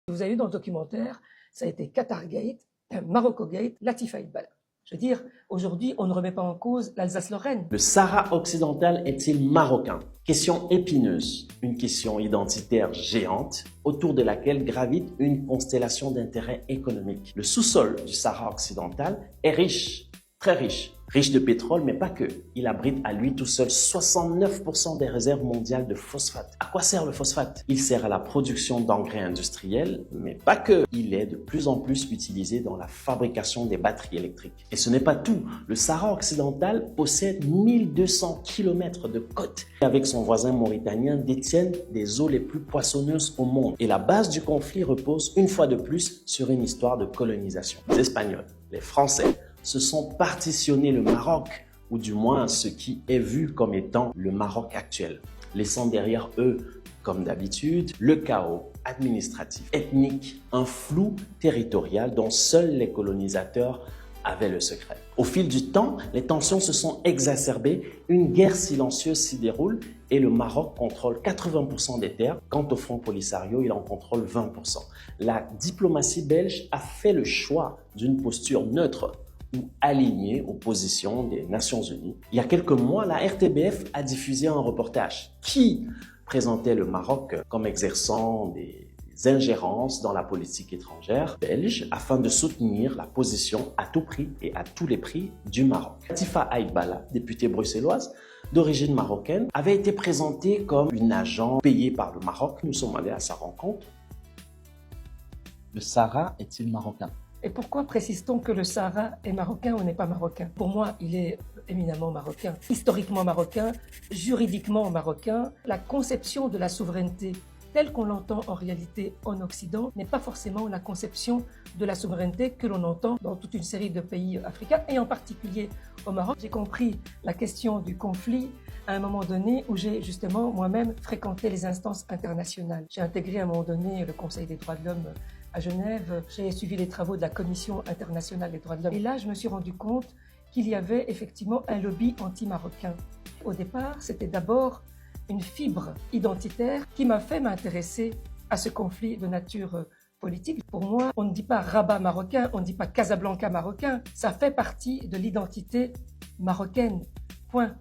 Vous avez vu dans le documentaire, ça a été Qatargate, Maroccogate, Latifa Iqbal. Je veux dire, aujourd'hui, on ne remet pas en cause l'Alsace-Lorraine. Le Sahara occidental est-il marocain? Question épineuse, une question identitaire géante autour de laquelle gravite une constellation d'intérêts économiques. Le sous-sol du Sahara occidental est riche, très riche. Riche de pétrole, mais pas que. Il abrite à lui tout seul 69% des réserves mondiales de phosphate. À quoi sert le phosphate? Il sert à la production d'engrais industriels, mais pas que. Il est de plus en plus utilisé dans la fabrication des batteries électriques. Et ce n'est pas tout. Le Sahara occidental possède 1200 km de côte. Avec son voisin mauritanien, détiennent des eaux les plus poissonneuses au monde. Et la base du conflit repose une fois de plus sur une histoire de colonisation. Les Espagnols, les Français, se sont partitionnés le Maroc, ou du moins ce qui est vu comme étant le Maroc actuel, laissant derrière eux, comme d'habitude, le chaos administratif, ethnique, un flou territorial dont seuls les colonisateurs avaient le secret. Au fil du temps, les tensions se sont exacerbées, une guerre silencieuse s'y déroule et le Maroc contrôle 80% des terres. Quant au Front Polisario, il en contrôle 20%. La diplomatie belge a fait le choix d'une posture neutre ou alignée aux positions des Nations Unies. Il y a quelques mois, la RTBF a diffusé un reportage qui présentait le Maroc comme exerçant des ingérences dans la politique étrangère belge afin de soutenir la position à tout prix et à tous les prix du Maroc. Latifa Iqbal, députée bruxelloise d'origine marocaine, avait été présentée comme une agent payée par le Maroc. Nous sommes allés à sa rencontre. Le Sahara est-il marocain? Et pourquoi précise-t-on que le Sahara est marocain ou n'est pas marocain? Pour moi, il est éminemment marocain, historiquement marocain, juridiquement marocain. La conception de la souveraineté telle qu'on l'entend en réalité en Occident n'est pas forcément la conception de la souveraineté que l'on entend dans toute une série de pays africains et en particulier au Maroc. J'ai compris la question du conflit à un moment donné où j'ai justement moi-même fréquenté les instances internationales. J'ai intégré à un moment donné le Conseil des droits de l'homme à Genève, j'ai suivi les travaux de la Commission internationale des droits de l'homme. Et là, je me suis rendu compte qu'il y avait effectivement un lobby anti-marocain. Au départ, c'était d'abord une fibre identitaire qui m'a fait m'intéresser à ce conflit de nature politique. Pour moi, on ne dit pas Rabat marocain, on ne dit pas Casablanca marocain. Ça fait partie de l'identité marocaine. Point.